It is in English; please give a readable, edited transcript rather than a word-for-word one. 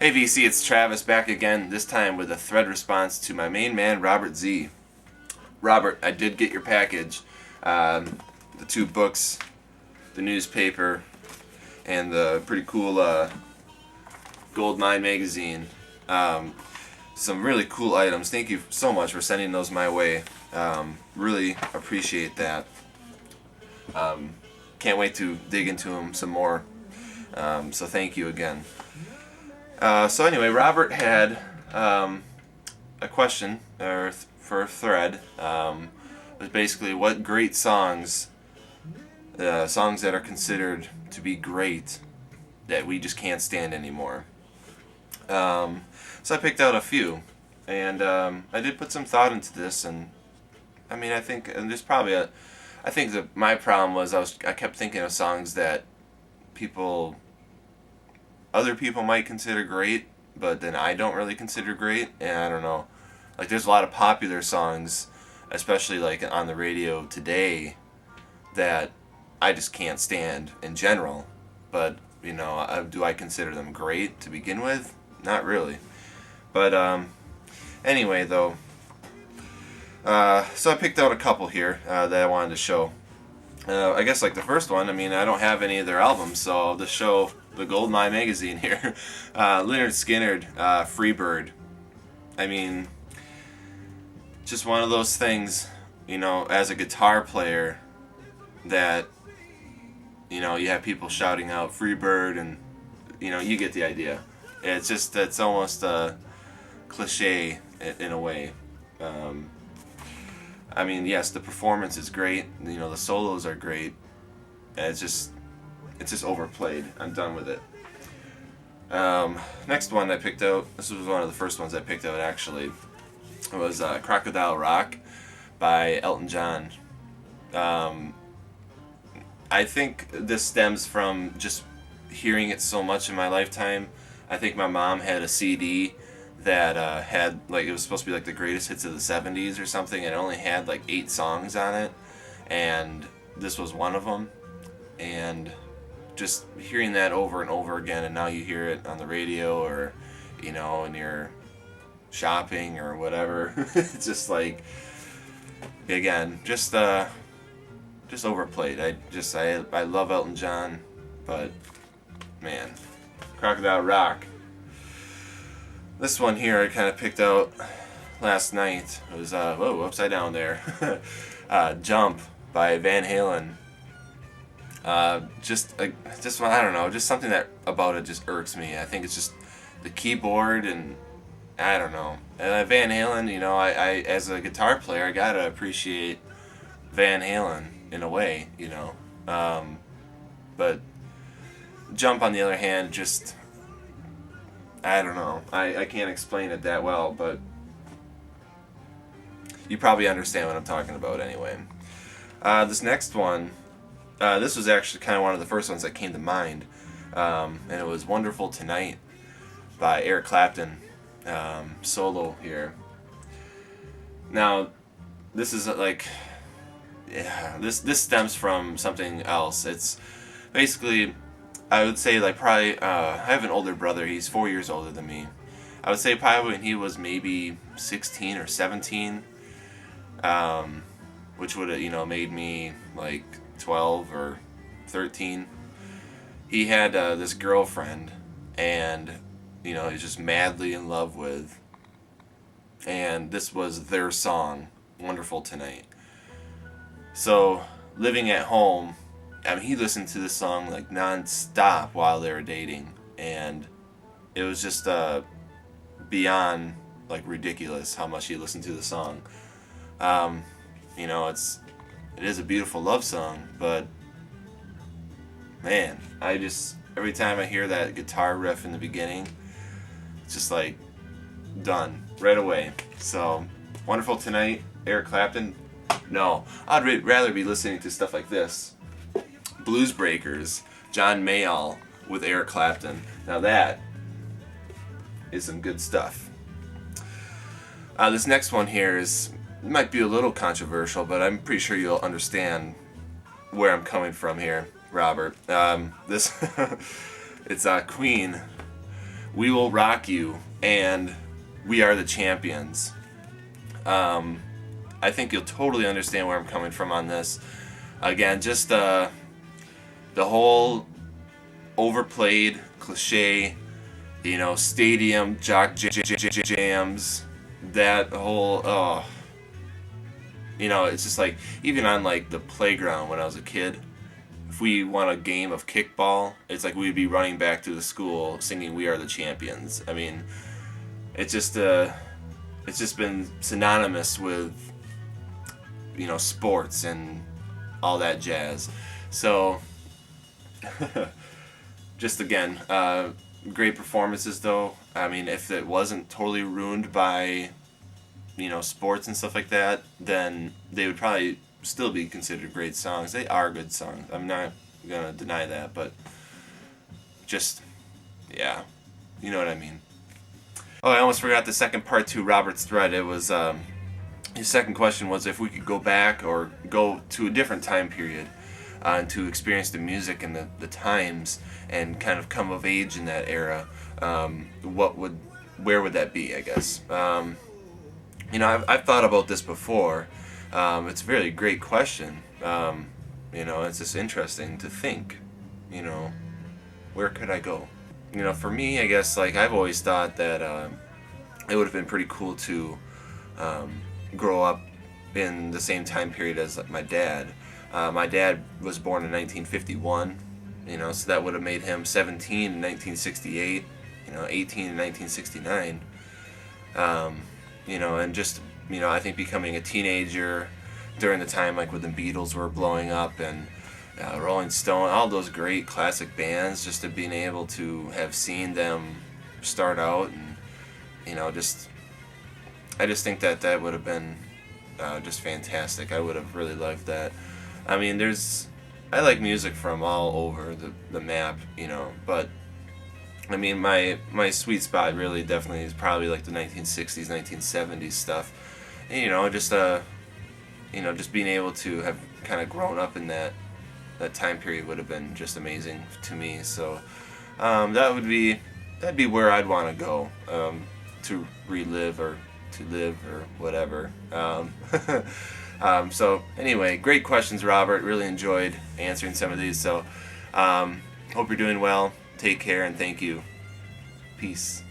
Hey VC, it's Travis back again, this time with a thread response to my main man, Robert Z. Robert, I did get your package. The 2 books, the newspaper, and the pretty cool Goldmine magazine. Some really cool items. Thank you so much for sending those my way. Really appreciate that. Can't wait to dig into them some more. So thank you again. So anyway, Robert had a question for a thread. It was basically what great songs that are considered to be great that we just can't stand anymore. So I picked out a few, and I did put some thought into this, and I mean I think there's probably I think that my problem was I kept thinking of songs that other people might consider great, but then I don't really consider great, and I don't know. Like there's a lot of popular songs, especially like on the radio today, that I just can't stand in general. But you know, do I consider them great to begin with? Not really. But anyway, though. So I picked out a couple here that I wanted to show. I guess like the first one, I mean, I don't have any of their albums, so I'll just show the Goldmine magazine here. Lynyrd Skynyrd, Freebird. I mean, just one of those things, you know, as a guitar player, that, you know, you have people shouting out Freebird, and, you know, you get the idea. It's almost a cliche in a way. I mean, yes, the performance is great. You know, the solos are great. And it's just overplayed. I'm done with it. Next one I picked out. This was one of the first ones I picked out actually. It was Crocodile Rock by Elton John. I think this stems from just hearing it so much in my lifetime. I think my mom had a CD that had, like, it was supposed to be like the greatest hits of the 70s or something, and it only had like 8 songs on it, and this was one of them. And just hearing that over and over again, and now you hear it on the radio, or, you know, when you're shopping or whatever. It's just like, again, just overplayed. I love Elton John, but man, Crocodile Rock. This one here I kind of picked out last night. It was whoa, upside down there. Jump by Van Halen. Just I don't know, just something that about it just irks me. I think it's just the keyboard, and I don't know. And Van Halen, you know, I as a guitar player, I gotta appreciate Van Halen in a way, you know. But Jump, on the other hand, just, I don't know. I can't explain it that well, but you probably understand what I'm talking about anyway. This next one, this was actually kind of one of the first ones that came to mind, and it was Wonderful Tonight by Eric Clapton, solo here. Now, this is like, yeah, this stems from something else. It's basically, I would say, like, probably, I have an older brother. He's 4 years older than me. I would say probably when he was maybe 16 or 17, which would have, you know, made me like 12 or 13. He had this girlfriend, and, you know, he's just madly in love with. And this was their song, Wonderful Tonight. So, living at home, I mean, he listened to this song like non-stop while they were dating, and it was just beyond like ridiculous how much he listened to the song. You know, it is a beautiful love song, but man, every time I hear that guitar riff in the beginning, it's just like done right away. So, Wonderful Tonight, Eric Clapton. No, I'd rather be listening to stuff like this. Blues Breakers, John Mayall with Eric Clapton. Now that is some good stuff. This next one here might be a little controversial, but I'm pretty sure you'll understand where I'm coming from here, Robert. It's Queen We Will Rock You and We Are the Champions. I think you'll totally understand where I'm coming from on this. Again, just the whole overplayed cliche, stadium jams, that whole, it's just like, even on like the playground when I was a kid, if we won a game of kickball, it's like we'd be running back to the school singing We Are the Champions. I mean, it's just been synonymous with, sports and all that jazz. So, just again, great performances though. I mean, if it wasn't totally ruined by, sports and stuff like that, then they would probably still be considered great songs. They are good songs. I'm not gonna deny that, but just, yeah, you know what I mean. Oh, I almost forgot the second part to Robert's thread. It was, his second question was if we could go back or go to a different time period and to experience the music and the times and kind of come of age in that era, where would that be, I guess? I've thought about this before. It's a really great question. It's just interesting to think, where could I go? For me, I guess, like, I've always thought that it would have been pretty cool to grow up in the same time period as my dad. My dad was born in 1951, so that would have made him 17 in 1968, 18 in 1969. And just, I think becoming a teenager during the time, like, when the Beatles were blowing up and Rolling Stone, all those great classic bands, just to being able to have seen them start out, and I just think that would have been just fantastic. I would have really loved that. I mean, I like music from all over the map, but I mean, my sweet spot really definitely is probably like the 1960s, 1970s stuff, and just being able to have kind of grown up in that time period would have been just amazing to me. So that'd be where I'd want to go, to relive or to live or whatever. So anyway, great questions, Robert. Really enjoyed answering some of these. So hope you're doing well. Take care and thank you. Peace.